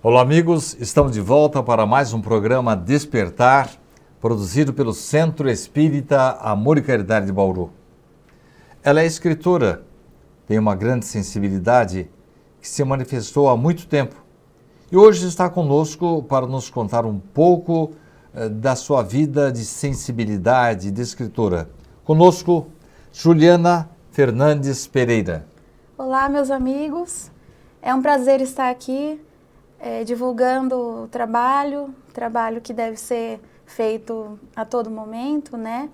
Olá, amigos. Estamos de volta para mais um programa Despertar, produzido pelo Centro Espírita Amor e Caridade de Bauru. Ela é escritora, tem uma grande sensibilidade que se manifestou há muito tempo e hoje está conosco para nos contar um pouco da sua vida de sensibilidade de escritora. Conosco, Juliana Fernandes Pereira. Olá, meus amigos. É um prazer estar aqui divulgando o trabalho que deve ser feito a todo momento, né?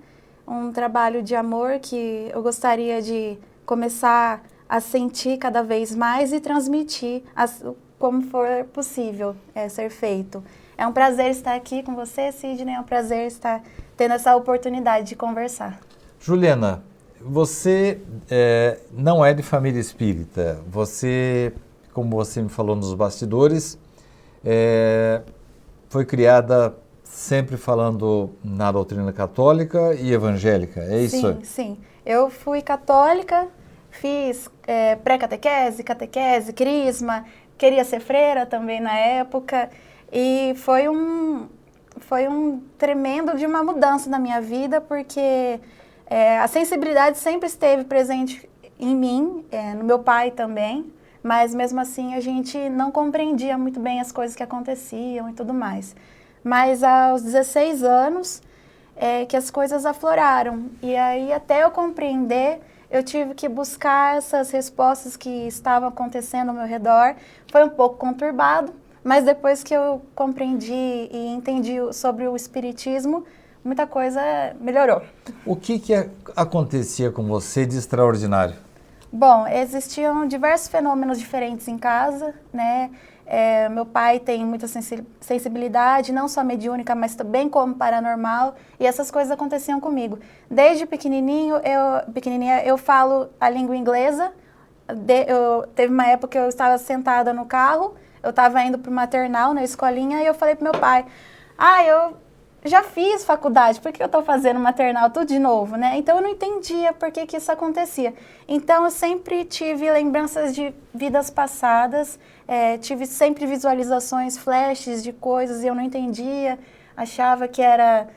Um trabalho de amor que eu gostaria de começar a sentir cada vez mais e transmitir como for possível ser feito. É um prazer estar aqui com você, Sidney, é um prazer estar tendo essa oportunidade de conversar. Juliana, você não é de família espírita, você, como você me falou nos bastidores, foi criada sempre falando na doutrina católica e evangélica, é isso? Sim. Eu fui católica, fiz pré-catequese, catequese, crisma, queria ser freira também na época e foi um tremendo de uma mudança na minha vida, porque a sensibilidade sempre esteve presente em mim, no meu pai também, mas mesmo assim a gente não compreendia muito bem as coisas que aconteciam e tudo mais. Mas aos 16 anos que as coisas afloraram, e aí até eu compreender, eu tive que buscar essas respostas que estavam acontecendo ao meu redor. Foi um pouco conturbado, mas depois que eu compreendi e entendi sobre o espiritismo, muita coisa melhorou. O que acontecia com você de extraordinário? Bom, existiam diversos fenômenos diferentes em casa, né? Meu pai tem muita sensibilidade, não só mediúnica, mas também como paranormal, e essas coisas aconteciam comigo. Desde pequenininha eu falo a língua inglesa. Teve uma época que eu estava sentada no carro, eu estava indo para o maternal, na escolinha, e eu falei para meu pai, eu já fiz faculdade, por que eu estou fazendo maternal tudo de novo, né? Então eu não entendia por que isso acontecia. Então eu sempre tive lembranças de vidas passadas, tive sempre visualizações, flashes de coisas e eu não entendia, achava que era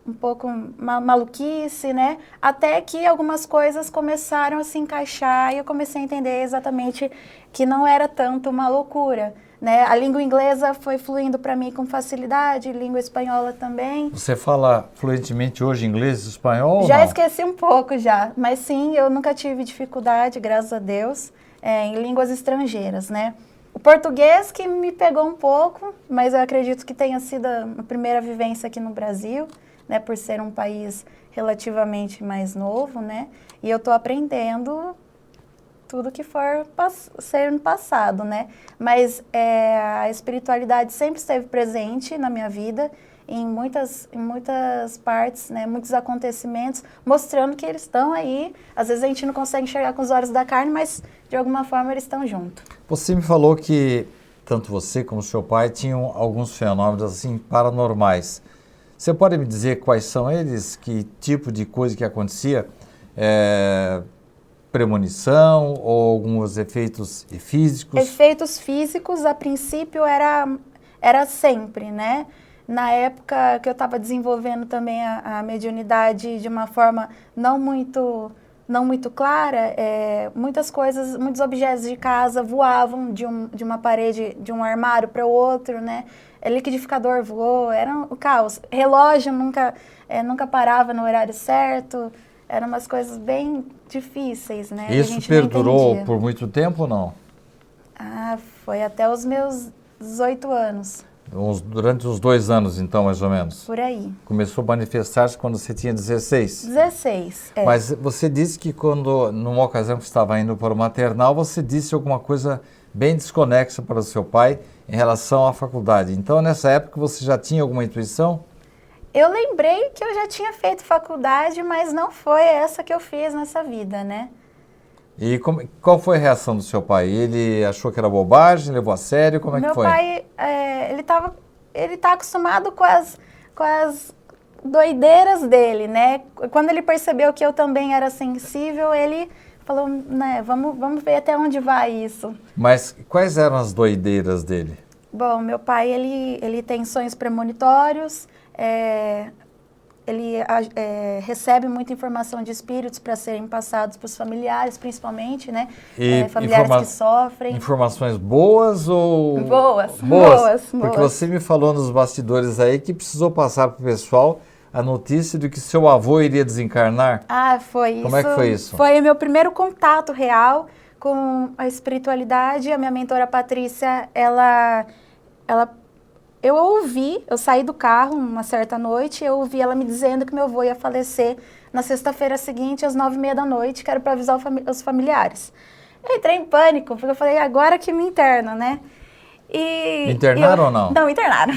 um pouco maluquice, né? Até que algumas coisas começaram a se encaixar e eu comecei a entender exatamente que não era tanto uma loucura, né? A língua inglesa foi fluindo para mim com facilidade, língua espanhola também. Você fala fluentemente hoje inglês e espanhol? Já não? esqueci um pouco já, mas sim, eu nunca tive dificuldade, graças a Deus, em línguas estrangeiras, né? O português que me pegou um pouco, mas eu acredito que tenha sido a primeira vivência aqui no Brasil, né? Por ser um país relativamente mais novo, né? E eu estou aprendendo tudo que for ser no passado, né? Mas a espiritualidade sempre esteve presente na minha vida, em muitas partes, né? Muitos acontecimentos, mostrando que eles estão aí. Às vezes a gente não consegue enxergar com os olhos da carne, mas de alguma forma eles estão junto. Você me falou que tanto você como seu pai tinham alguns fenômenos assim paranormais. Você pode me dizer quais são eles? Que tipo de coisa que acontecia? Premonição ou alguns efeitos físicos? Efeitos físicos, a princípio, era sempre, né? Na época que eu estava desenvolvendo também a mediunidade de uma forma não muito clara, muitas coisas, muitos objetos de casa voavam de uma parede, de um armário para o outro, né? Liquidificador voou, era um caos. Relógio nunca parava no horário certo. Eram umas coisas bem difíceis, né? Isso perdurou por muito tempo ou não? Foi até os meus 18 anos. Durante uns 2 anos, então, mais ou menos? Por aí. Começou a manifestar-se quando você tinha 16? 16, Mas você disse que quando, numa ocasião que estava indo para o maternal, você disse alguma coisa bem desconexa para o seu pai em relação à faculdade. Então, nessa época, você já tinha alguma intuição? Eu lembrei que eu já tinha feito faculdade, mas não foi essa que eu fiz nessa vida, né? E qual foi a reação do seu pai? Ele achou que era bobagem, levou a sério? Como é que foi? Meu pai, ele tá acostumado com as doideiras dele, né? Quando ele percebeu que eu também era sensível, ele falou, né, vamos ver até onde vai isso. Mas quais eram as doideiras dele? Bom, meu pai, ele tem sonhos premonitórios, ele recebe muita informação de espíritos para serem passados para os familiares, principalmente, né? E Familiares que sofrem. Informações boas ou... Boas. Porque você me falou nos bastidores aí que precisou passar para o pessoal a notícia de que seu avô iria desencarnar. Ah, foi isso. Como é que foi isso? Foi o meu primeiro contato real com a espiritualidade. A minha mentora Patrícia, eu saí do carro uma certa noite, eu ouvi ela me dizendo que meu avô ia falecer na sexta-feira seguinte, às 9h30 da noite, que era para avisar os familiares. Eu entrei em pânico, porque eu falei, agora que me interna, né? Internaram ou não? Não, internaram.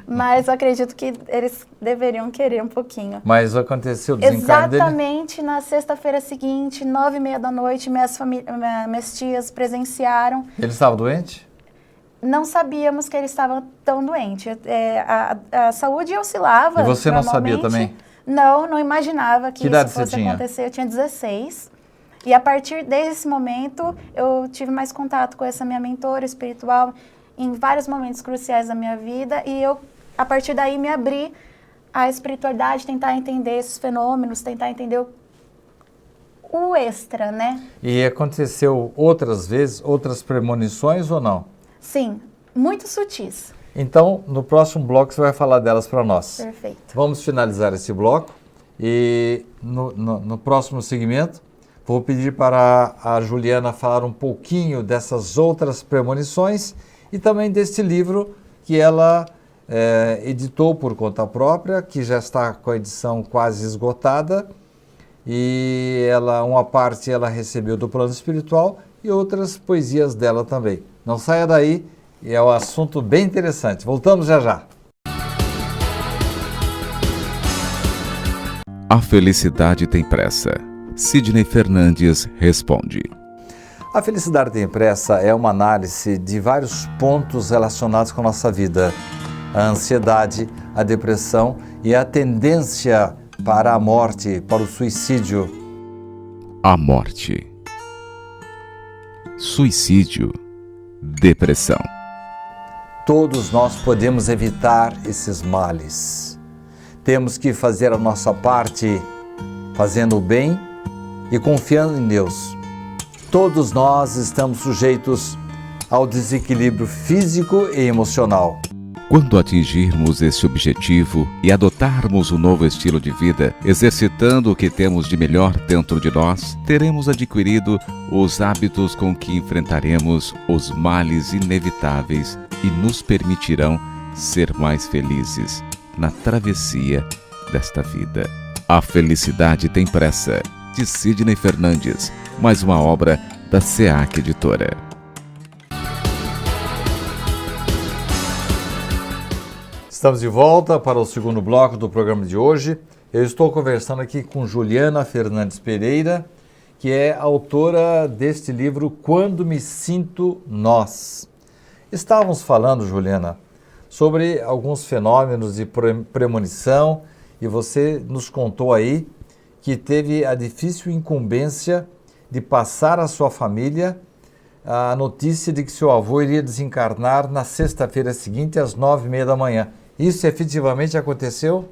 Mas eu acredito que eles deveriam querer um pouquinho. Mas aconteceu o desencarne dele? Exatamente na sexta-feira seguinte, 9h30 da noite, minhas tias presenciaram. Ele estava doente? Não sabíamos que ele estava tão doente. A saúde oscilava. E você não sabia também? Não imaginava que idade isso fosse você tinha? acontecer. Eu tinha 16. E a partir desse momento, eu tive mais contato com essa minha mentora espiritual em vários momentos cruciais da minha vida. E eu, a partir daí, me abri à espiritualidade, tentar entender esses fenômenos, tentar entender o extra, né? E aconteceu outras vezes, outras premonições ou não? Sim, muito sutis. Então, no próximo bloco você vai falar delas para nós. Perfeito. Vamos finalizar esse bloco e no próximo segmento vou pedir para a Juliana falar um pouquinho dessas outras premonições e também deste livro que ela editou por conta própria, que já está com a edição quase esgotada e uma parte ela recebeu do plano espiritual e outras poesias dela também. Não saia daí, é um assunto bem interessante. Voltamos já já. A felicidade tem pressa. Sidney Fernandes responde. A felicidade tem pressa é uma análise de vários pontos relacionados com a nossa vida. A ansiedade, a depressão e a tendência para a morte, para o suicídio. A morte. Suicídio. Depressão. Todos nós podemos evitar esses males. Temos que fazer a nossa parte, fazendo o bem e confiando em Deus. Todos nós estamos sujeitos ao desequilíbrio físico e emocional. Quando atingirmos esse objetivo e adotarmos um novo estilo de vida, exercitando o que temos de melhor dentro de nós, teremos adquirido os hábitos com que enfrentaremos os males inevitáveis e nos permitirão ser mais felizes na travessia desta vida. A felicidade tem pressa, de Sidney Fernandes, mais uma obra da SEAC Editora. Estamos de volta para o segundo bloco do programa de hoje. Eu estou conversando aqui com Juliana Fernandes Pereira, que é autora deste livro Quando Me Sinto Nós. Estávamos falando, Juliana, sobre alguns fenômenos de premonição e você nos contou aí que teve a difícil incumbência de passar à sua família a notícia de que seu avô iria desencarnar na sexta-feira seguinte às 9h30 da manhã. Isso efetivamente aconteceu?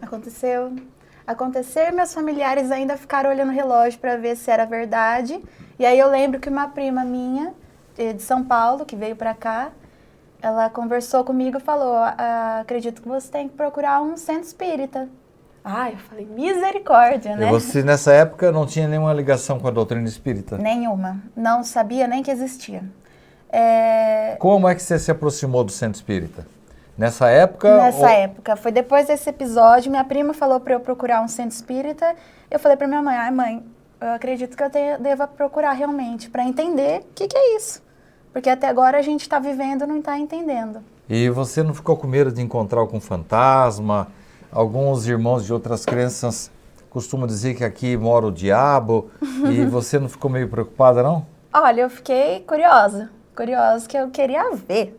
Aconteceu e meus familiares ainda ficaram olhando o relógio para ver se era verdade. E aí eu lembro que uma prima minha, de São Paulo, que veio para cá, ela conversou comigo e falou, acredito que você tem que procurar um centro espírita. Eu falei, misericórdia, né? E você nessa época não tinha nenhuma ligação com a doutrina espírita? Nenhuma, não sabia nem que existia. Como é que você se aproximou do centro espírita? Nessa época? Nessa época. Foi depois desse episódio, minha prima falou para eu procurar um centro espírita. Eu falei para minha mãe, mãe, eu acredito que eu deva procurar realmente, para entender o que é isso. Porque até agora a gente está vivendo e não está entendendo. E você não ficou com medo de encontrar algum fantasma? Alguns irmãos de outras crenças costumam dizer que aqui mora o diabo. E você não ficou meio preocupada, não? Olha, eu fiquei curiosa que eu queria ver.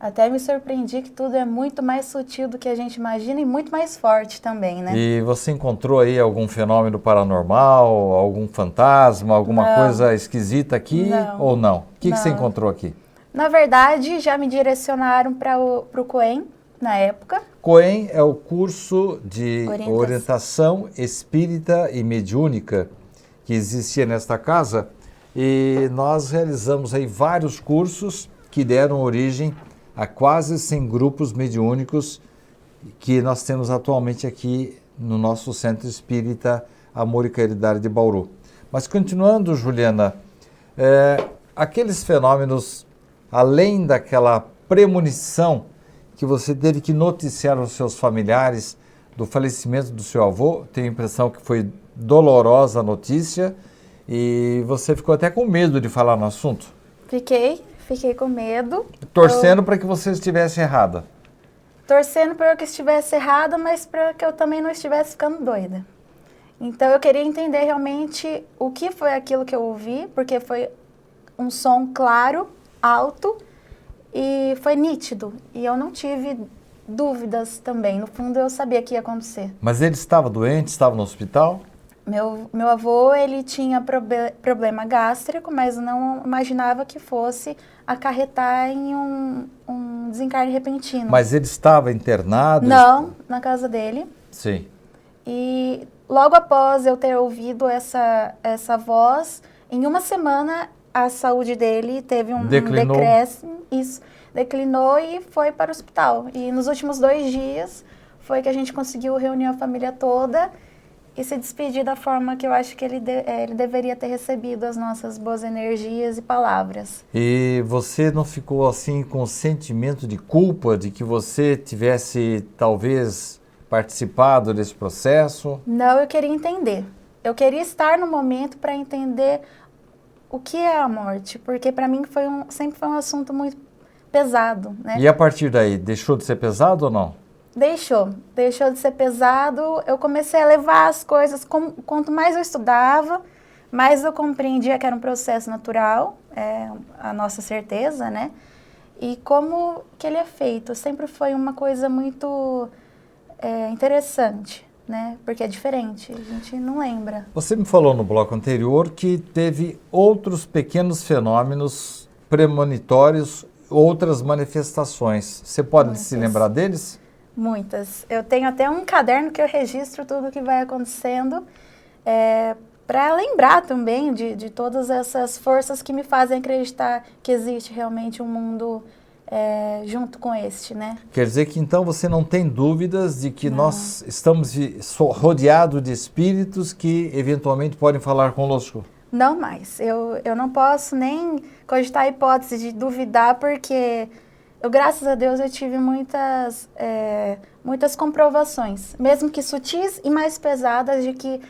Até me surpreendi que tudo é muito mais sutil do que a gente imagina e muito mais forte também, né? E você encontrou aí algum fenômeno paranormal, algum fantasma, alguma coisa esquisita aqui ou não? O que você encontrou aqui? Na verdade, já me direcionaram para o Coen, na época. Coen é o curso de Orientação. orientação espírita e mediúnica que existia nesta casa, e nós realizamos aí vários cursos que deram origem a quase 100 grupos mediúnicos que nós temos atualmente aqui no nosso Centro Espírita Amor e Caridade de Bauru. Mas continuando, Juliana, aqueles fenômenos, além daquela premonição que você teve que noticiar aos seus familiares do falecimento do seu avô, tenho a impressão que foi dolorosa a notícia e você ficou até com medo de falar no assunto? Fiquei com medo. Torcendo para que você estivesse errada. Torcendo para que eu estivesse errada, mas para que eu também não estivesse ficando doida. Então eu queria entender realmente o que foi aquilo que eu ouvi, porque foi um som claro, alto, e foi nítido. E eu não tive dúvidas também. No fundo, eu sabia que ia acontecer. Mas ele estava doente, estava no hospital? Meu avô, ele tinha problema gástrico, mas não imaginava que fosse acarretar em um desencarne repentino. Mas ele estava internado? Não, na casa dele. Sim. E logo após eu ter ouvido essa voz, em uma semana a saúde dele teve um decréscimo, isso, declinou e foi para o hospital. E nos últimos 2 dias foi que a gente conseguiu reunir a família toda e se despedir da forma que eu acho que ele deveria ter recebido as nossas boas energias e palavras. E você não ficou assim com o sentimento de culpa de que você tivesse talvez participado desse processo? Não, eu queria entender. Eu queria estar no momento para entender o que é a morte, porque para mim sempre foi um assunto muito pesado, né? E a partir daí, deixou de ser pesado ou não? Deixou de ser pesado. Eu comecei a levar as coisas, quanto mais eu estudava, mais eu compreendia que era um processo natural, a nossa certeza, né? E como que ele é feito, sempre foi uma coisa muito interessante, né? Porque é diferente, a gente não lembra. Você me falou no bloco anterior que teve outros pequenos fenômenos premonitórios, outras manifestações. Você pode se lembrar deles? Muitas. Eu tenho até um caderno que eu registro tudo o que vai acontecendo, para lembrar também de todas essas forças que me fazem acreditar que existe realmente um mundo junto com este, né? Quer dizer que então você não tem dúvidas de que nós estamos rodeados de espíritos que eventualmente podem falar conosco? Não mais. Eu não posso nem cogitar a hipótese de duvidar, porque graças a Deus, eu tive muitas comprovações, mesmo que sutis e mais pesadas, de que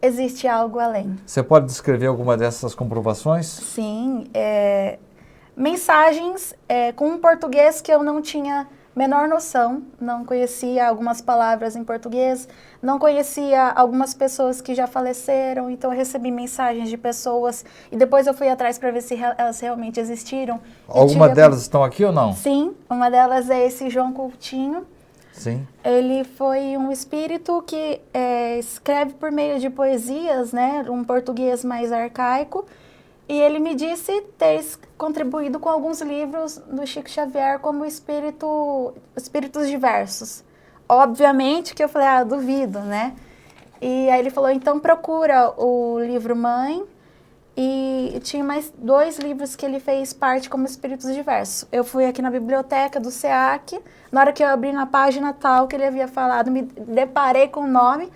existe algo além. Você pode descrever alguma dessas comprovações? Sim, mensagens com um português que eu não tinha menor noção, não conhecia algumas palavras em português, não conhecia algumas pessoas que já faleceram, então eu recebi mensagens de pessoas e depois eu fui atrás para ver se elas realmente existiram. Alguma delas estão aqui ou não? Sim, uma delas é esse João Coutinho. Sim. Ele foi um espírito que escreve por meio de poesias, né, um português mais arcaico, e ele me disse ter contribuído com alguns livros do Chico Xavier como espíritos diversos. Obviamente que eu falei, duvido, né? E aí ele falou, então procura o livro Mãe, e tinha mais 2 livros que ele fez parte como espíritos diversos. Eu fui aqui na biblioteca do SEAC, na hora que eu abri na página tal que ele havia falado, me deparei com o nome.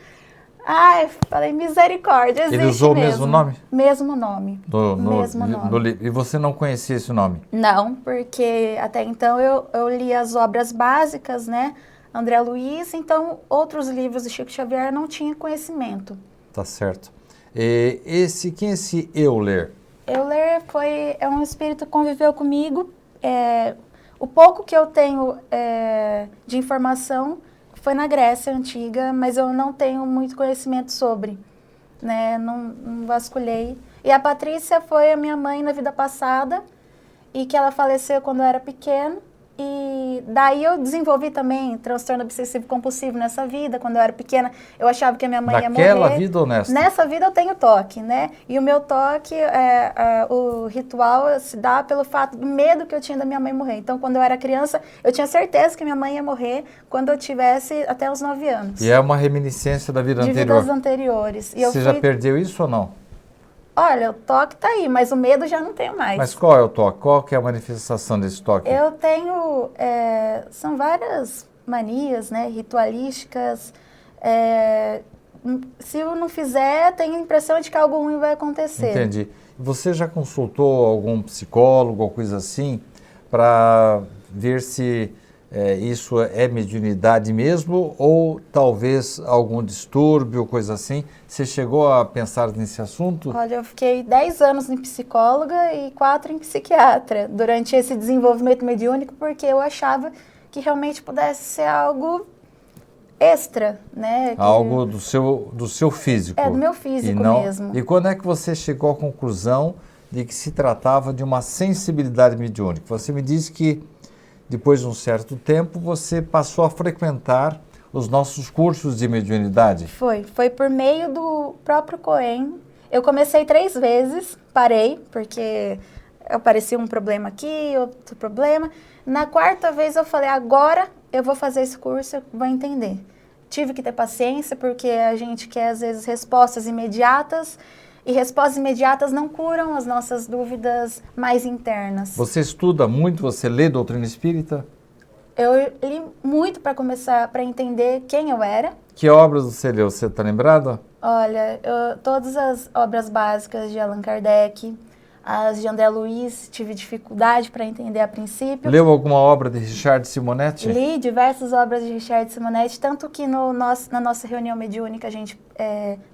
Falei, misericórdia, existe. Ele usou o mesmo nome? Mesmo nome. Mesmo nome. E você não conhecia esse nome? Não, porque até então eu li as obras básicas, né? André Luiz, então outros livros do Chico Xavier eu não tinha conhecimento. Tá certo. Quem é esse Euler? Euler é um espírito que conviveu comigo. O pouco que eu tenho de informação foi na Grécia Antiga, mas eu não tenho muito conhecimento sobre, né? Não vasculhei. E a Patrícia foi a minha mãe na vida passada, e que ela faleceu quando eu era pequena, E daí eu desenvolvi também transtorno obsessivo compulsivo nessa vida. Quando eu era pequena, eu achava que a minha mãe ia morrer. Naquela vida ou nessa? Nessa vida eu tenho toque, né? E o meu toque, o ritual se dá pelo fato do medo que eu tinha da minha mãe morrer. Então, quando eu era criança, eu tinha certeza que minha mãe ia morrer quando eu tivesse até os 9 anos. E é uma reminiscência da vida de anterior? vidas anteriores. E Você já perdeu isso ou não? Olha, o toque tá aí, mas o medo já não tenho mais. Mas qual é o toque? Qual que é a manifestação desse toque? Eu tenho, são várias manias, né, ritualísticas. Se eu não fizer, tenho a impressão de que algo ruim vai acontecer. Entendi. Você já consultou algum psicólogo ou coisa assim para ver se isso é mediunidade mesmo ou talvez algum distúrbio, coisa assim? Você chegou a pensar nesse assunto? Olha, eu fiquei 10 anos em psicóloga e 4 em psiquiatra durante esse desenvolvimento mediúnico, porque eu achava que realmente pudesse ser algo extra, né? Algo do seu físico. Do meu físico mesmo. E quando é que você chegou à conclusão de que se tratava de uma sensibilidade mediúnica? Você me disse que depois de um certo tempo você passou a frequentar os nossos cursos de mediunidade. Foi por meio do próprio Cohen. Eu comecei 3 vezes, parei, porque aparecia um problema aqui, outro problema. Na 4ª vez eu falei, agora eu vou fazer esse curso, eu vou entender. Tive que ter paciência, porque a gente quer, às vezes, respostas imediatas, e respostas imediatas não curam as nossas dúvidas mais internas. Você estuda muito, você lê doutrina espírita? Eu li muito para começar, para entender quem eu era. Que obras você leu? Você está lembrada? Olha, todas as obras básicas de Allan Kardec, as de André Luiz, tive dificuldade para entender a princípio. Leu alguma obra de Richard Simonetti? Li diversas obras de Richard Simonetti, tanto que na nossa reunião mediúnica a gente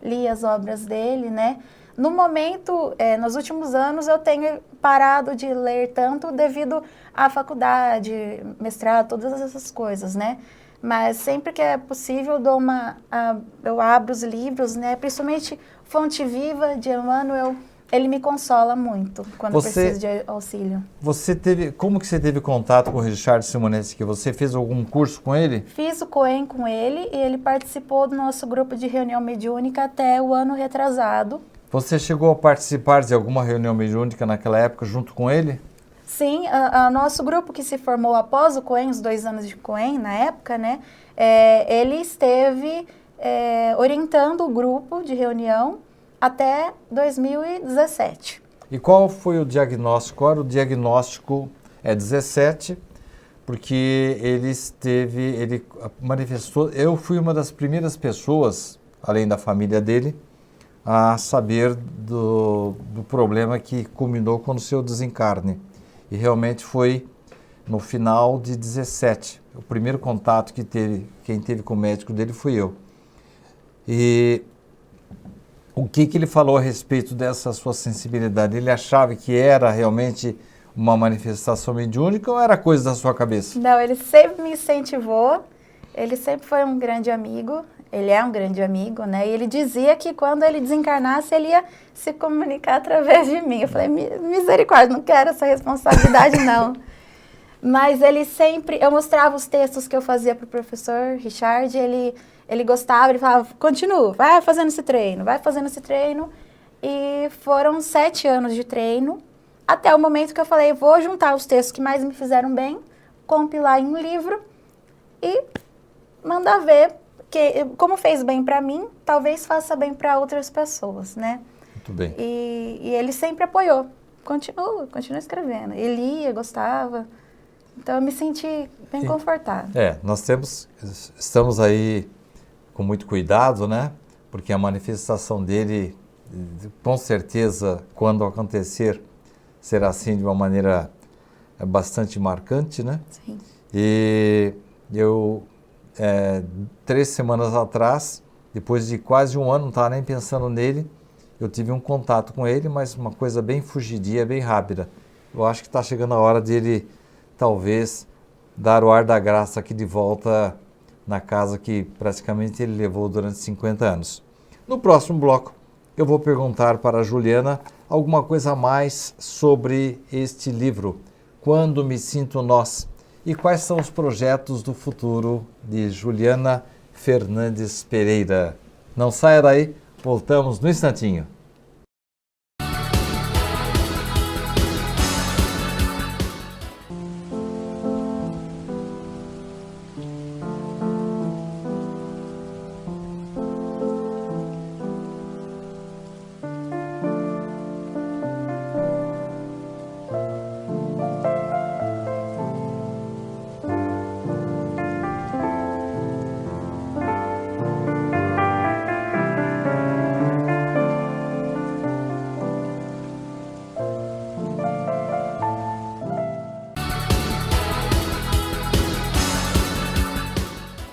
lia as obras dele, né? No momento, nos últimos anos, eu tenho parado de ler tanto devido à faculdade, mestrado, todas essas coisas, né? Mas sempre que é possível, eu abro os livros, né? Principalmente Fonte Viva, de Emmanuel. Ele me consola muito quando eu preciso de auxílio. Como que você teve contato com o Richard Simonetti? Você fez algum curso com ele? Fiz o Cohen com ele e ele participou do nosso grupo de reunião mediúnica até o ano retrasado. Você chegou a participar de alguma reunião mediúnica naquela época junto com ele? Sim, nosso grupo que se formou após o Cohen, os 2 anos de Cohen na época, né? Ele esteve orientando o grupo de reunião até 2017. E qual foi o diagnóstico? Qual era o diagnóstico? 17, porque ele manifestou... Eu fui uma das primeiras pessoas, além da família dele, a saber do problema que culminou com o seu desencarne. E realmente foi no final de 17. O primeiro contato quem teve com o médico dele fui eu. E o que ele falou a respeito dessa sua sensibilidade? Ele achava que era realmente uma manifestação mediúnica ou era coisa da sua cabeça? Não, ele sempre me incentivou, ele sempre foi um grande amigo, ele é um grande amigo, né? E ele dizia que quando ele desencarnasse, ele ia se comunicar através de mim. Eu falei, misericórdia, não quero essa responsabilidade, não. Mas ele sempre... Eu mostrava os textos que eu fazia para o professor Richard, ele gostava, ele falava, continua, vai fazendo esse treino, vai fazendo esse treino. E foram 7 anos de treino, até o momento que eu falei, vou juntar os textos que mais me fizeram bem, compilar em um livro e mandar ver, que como fez bem para mim, talvez faça bem para outras pessoas, né? Muito bem. E ele sempre apoiou, continua escrevendo. Ele lia, gostava, então eu me senti bem confortável. Nós estamos aí com muito cuidado, né? Porque a manifestação dele, com certeza, quando acontecer, será assim de uma maneira bastante marcante, né? Sim. E eu, 3 semanas atrás, depois de quase um ano, não estava nem pensando nele, eu tive um contato com ele, mas uma coisa bem fugidia, bem rápida. Eu acho que está chegando a hora de ele, talvez, dar o ar da graça aqui de volta na casa que praticamente ele levou durante 50 anos. No próximo bloco, eu vou perguntar para a Juliana alguma coisa a mais sobre este livro, Quando Me Sinto Nós. e quais são os projetos do futuro de Juliana Fernandes Pereira. Não saia daí, voltamos no instantinho.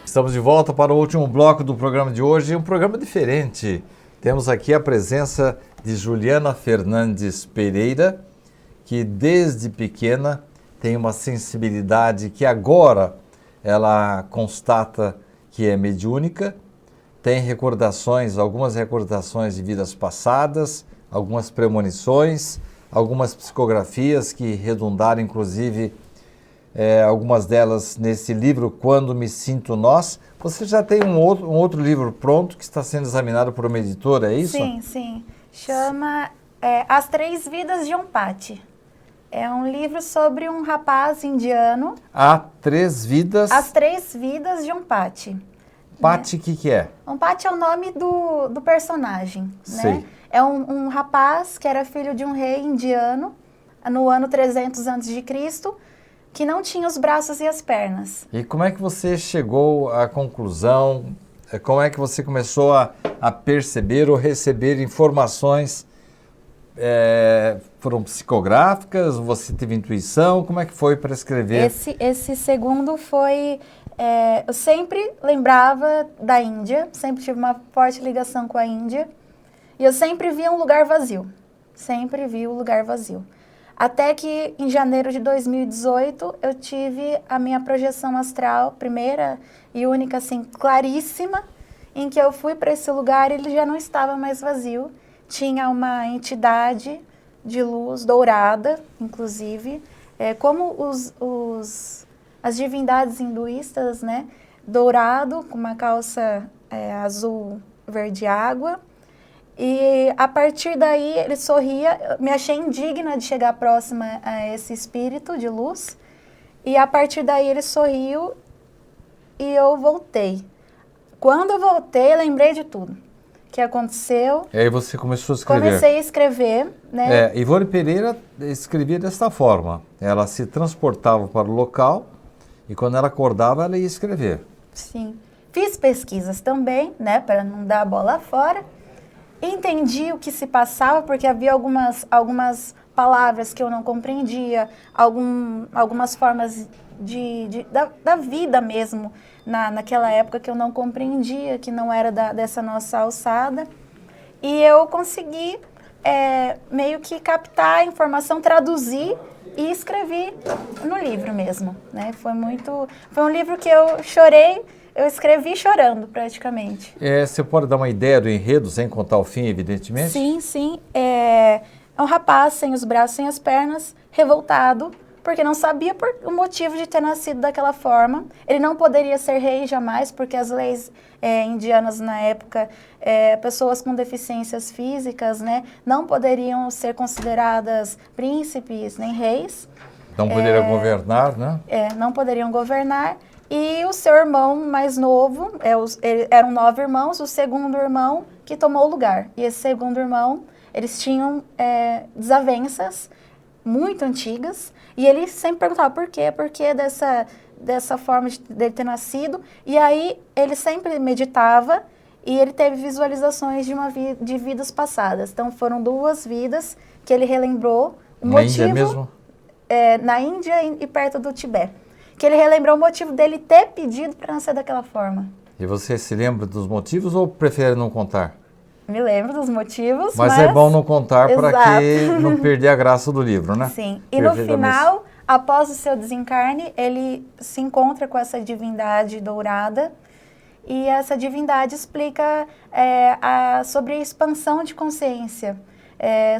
Estamos de volta para o último bloco do programa de hoje, um programa diferente. Temos aqui a presença de Juliana Fernandes Pereira, que desde pequena tem uma sensibilidade que agora ela constata que é mediúnica, tem recordações, algumas recordações de vidas passadas, algumas premonições, algumas psicografias que redundaram inclusive algumas delas nesse livro, Quando Me Sinto Nós. Você já tem um outro livro pronto que está sendo examinado por uma editora, é isso? Sim, sim. Chama As Três Vidas de Pati. É um livro sobre um rapaz indiano. Há três vidas... As Três Vidas de Pati. Pati, o que é? Pati é o nome do personagem, Sei. né? É um rapaz que era filho de um rei indiano, no ano 300 a.C., que não tinha os braços e as pernas. E como é que você chegou à conclusão, como é que você começou a perceber ou receber informações, foram psicográficas, você teve intuição, como é que foi para escrever? Esse segundo foi, eu sempre lembrava da Índia, sempre tive uma forte ligação com a Índia, e eu sempre via um lugar vazio, sempre vi o lugar vazio. Até que em janeiro de 2018 eu tive a minha projeção astral, primeira e única, assim, claríssima, em que eu fui para esse lugar e ele já não estava mais vazio. Tinha uma entidade de luz dourada, inclusive, como as divindades hinduístas, né? Dourado, com uma calça azul verde água. E a partir daí ele sorria, me achei indigna de chegar próxima a esse espírito de luz. E a partir daí ele sorriu e eu voltei. Quando eu voltei, lembrei de tudo que aconteceu. E aí você começou a escrever. Comecei a escrever, né? Ivone Pereira escrevia desta forma. Ela se transportava para o local e quando ela acordava, ela ia escrever. Sim. Fiz pesquisas também, né, para não dar a bola fora. Entendi o que se passava, porque havia algumas palavras que eu não compreendia, algumas formas da vida mesmo, naquela época que eu não compreendia, que não era dessa nossa alçada. E eu consegui meio que captar a informação, traduzir e escrevi no livro mesmo, né? Foi um livro que eu chorei. Eu escrevi chorando, praticamente. Você pode dar uma ideia do enredo, sem contar o fim, evidentemente? Sim, sim. É um rapaz sem os braços, sem as pernas, revoltado, porque não sabia o motivo de ter nascido daquela forma. Ele não poderia ser rei jamais, porque as leis indianas na época, pessoas com deficiências físicas, né, não poderiam ser consideradas príncipes nem reis. Não poderiam governar, né? Não poderiam governar. E o seu irmão mais novo, eram 9 irmãos, o segundo irmão que tomou o lugar. E esse segundo irmão, eles tinham desavenças muito antigas. E ele sempre perguntava por quê dessa forma dele ter nascido. E aí ele sempre meditava e ele teve visualizações de vidas passadas. Então foram 2 vidas que ele relembrou. Na Índia mesmo? Na Índia e perto do Tibete. Que ele relembrou o motivo dele ter pedido para nascer daquela forma. E você se lembra dos motivos ou prefere não contar? Me lembro dos motivos, mas é bom não contar para que não perder a graça do livro, né? Sim. E no final, após o seu desencarne, ele se encontra com essa divindade dourada e essa divindade explica sobre a expansão de consciência,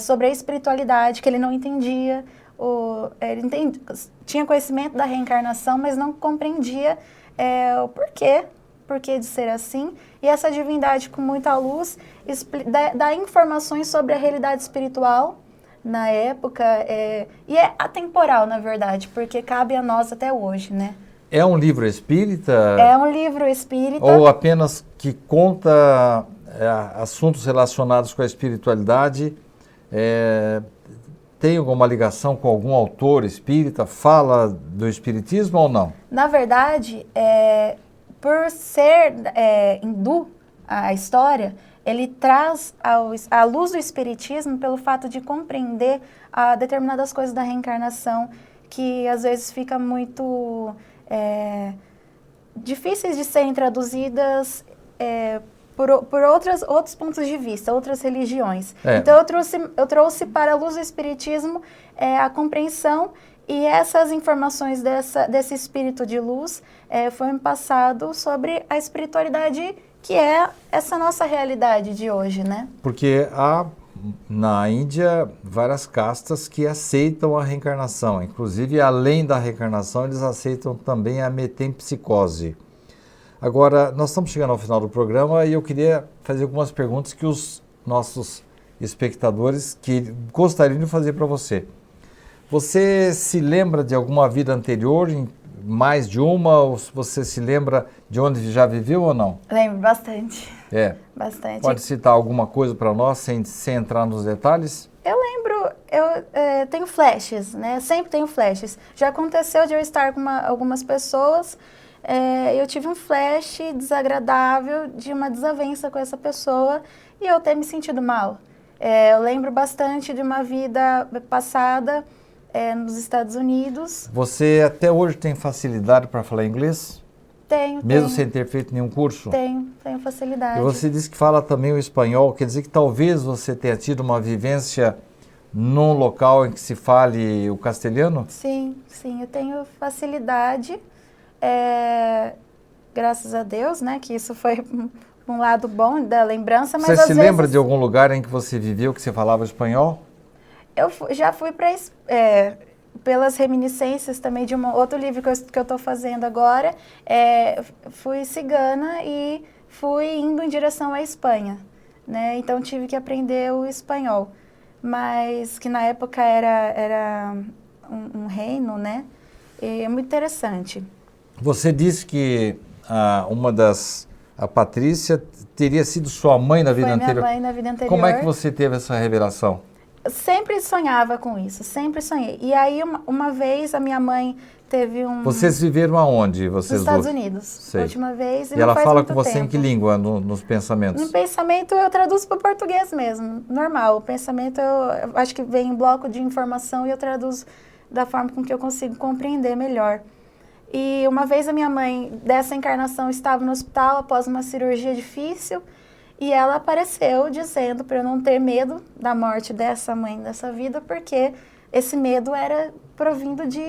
sobre a espiritualidade que ele não entendia, ele tinha conhecimento da reencarnação, mas não compreendia o porquê de ser assim. E essa divindade com muita luz dá informações sobre a realidade espiritual na época, e é atemporal, na verdade, porque cabe a nós até hoje, né? É um livro espírita? É um livro espírita. Ou apenas que conta assuntos relacionados com a espiritualidade? Tem alguma ligação com algum autor espírita? Fala do espiritismo ou não? Na verdade, por ser hindu, a história, ele traz a luz do espiritismo pelo fato de compreender determinadas coisas da reencarnação que às vezes fica muito difíceis de serem traduzidas por outros pontos de vista, outras religiões. Então eu trouxe para a luz do espiritismo a compreensão, e essas informações desse espírito de luz foram passadas sobre a espiritualidade, que é essa nossa realidade de hoje, né? Porque há na Índia várias castas que aceitam a reencarnação. Inclusive, além da reencarnação, eles aceitam também a metempsicose. Agora, nós estamos chegando ao final do programa e eu queria fazer algumas perguntas que os nossos espectadores gostariam de fazer para você. Você se lembra de alguma vida anterior, mais de uma, ou você se lembra de onde já viveu ou não? Lembro bastante. Bastante. Pode citar alguma coisa para nós, sem entrar nos detalhes? Eu lembro, eu tenho flashes, né? Sempre tenho flashes. Já aconteceu de eu estar com algumas pessoas, eu tive um flash desagradável de uma desavença com essa pessoa e eu ter me sentido mal. Eu lembro bastante de uma vida passada nos Estados Unidos. Você até hoje tem facilidade para falar inglês? Tenho. Mesmo sem ter feito nenhum curso? Tenho facilidade. E você disse que fala também o espanhol, quer dizer que talvez você tenha tido uma vivência num local em que se fale o castelhano? Sim, eu tenho facilidade, graças a Deus, né, que isso foi um lado bom da lembrança, mas você às se vezes... lembra de algum lugar em que você viveu que você falava espanhol? Eu já fui para... pelas reminiscências também de outro livro que eu estou fazendo agora, fui cigana e fui indo em direção à Espanha, né? Então tive que aprender o espanhol, mas que na época era um reino, né? E é muito interessante. Você disse que a Patrícia teria sido sua mãe na vida anterior. Foi minha mãe na vida anterior. Como é que você teve essa revelação? Eu sempre sonhava com isso, sempre sonhei. E aí, uma vez, a minha mãe teve Vocês viveram aonde, vocês nos Estados duas? Unidos, Sei. a última vez. E ela fala com muito você tempo. em que língua, nos pensamentos? No pensamento, eu traduzo para o português mesmo, normal. O pensamento, eu acho que vem em bloco de informação e eu traduzo da forma com que eu consigo compreender melhor. E uma vez a minha mãe, dessa encarnação, estava no hospital após uma cirurgia difícil, e ela apareceu dizendo para eu não ter medo da morte dessa mãe, dessa vida, porque esse medo era provindo de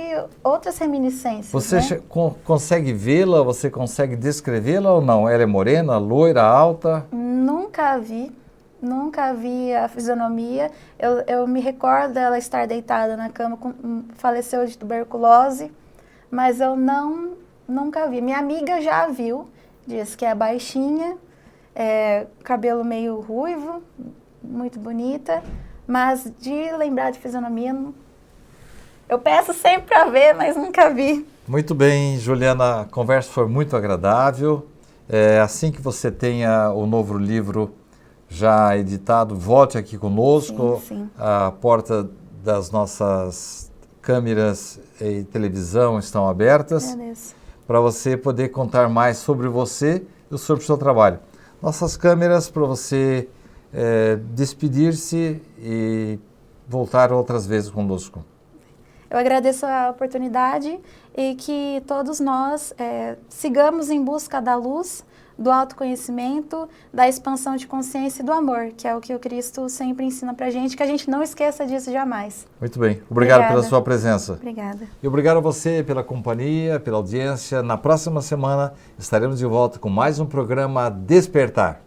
outras reminiscências. Você né? consegue vê-la, você consegue descrevê-la ou não? Ela é morena, loira, alta? Nunca vi a fisionomia. Eu me recordo dela estar deitada na cama, faleceu de tuberculose, mas eu nunca vi. Minha amiga já a viu, diz que é baixinha, cabelo meio ruivo, muito bonita, mas de lembrar de fisionomia, eu peço sempre para ver, mas nunca vi. Muito bem, Juliana, a conversa foi muito agradável. Assim que você tenha o novo livro já editado, volte aqui conosco. Sim. A porta das nossas câmeras e televisão estão abertas para você poder contar mais sobre você e sobre o seu trabalho. Nossas câmeras para você despedir-se e voltar outras vezes conosco. Eu agradeço a oportunidade e que todos nós sigamos em busca da luz, do autoconhecimento, da expansão de consciência e do amor, que é o que o Cristo sempre ensina pra gente, que a gente não esqueça disso jamais. Muito bem. Obrigado pela sua presença. Obrigada. E obrigado a você pela companhia, pela audiência. Na próxima semana estaremos de volta com mais um programa Despertar.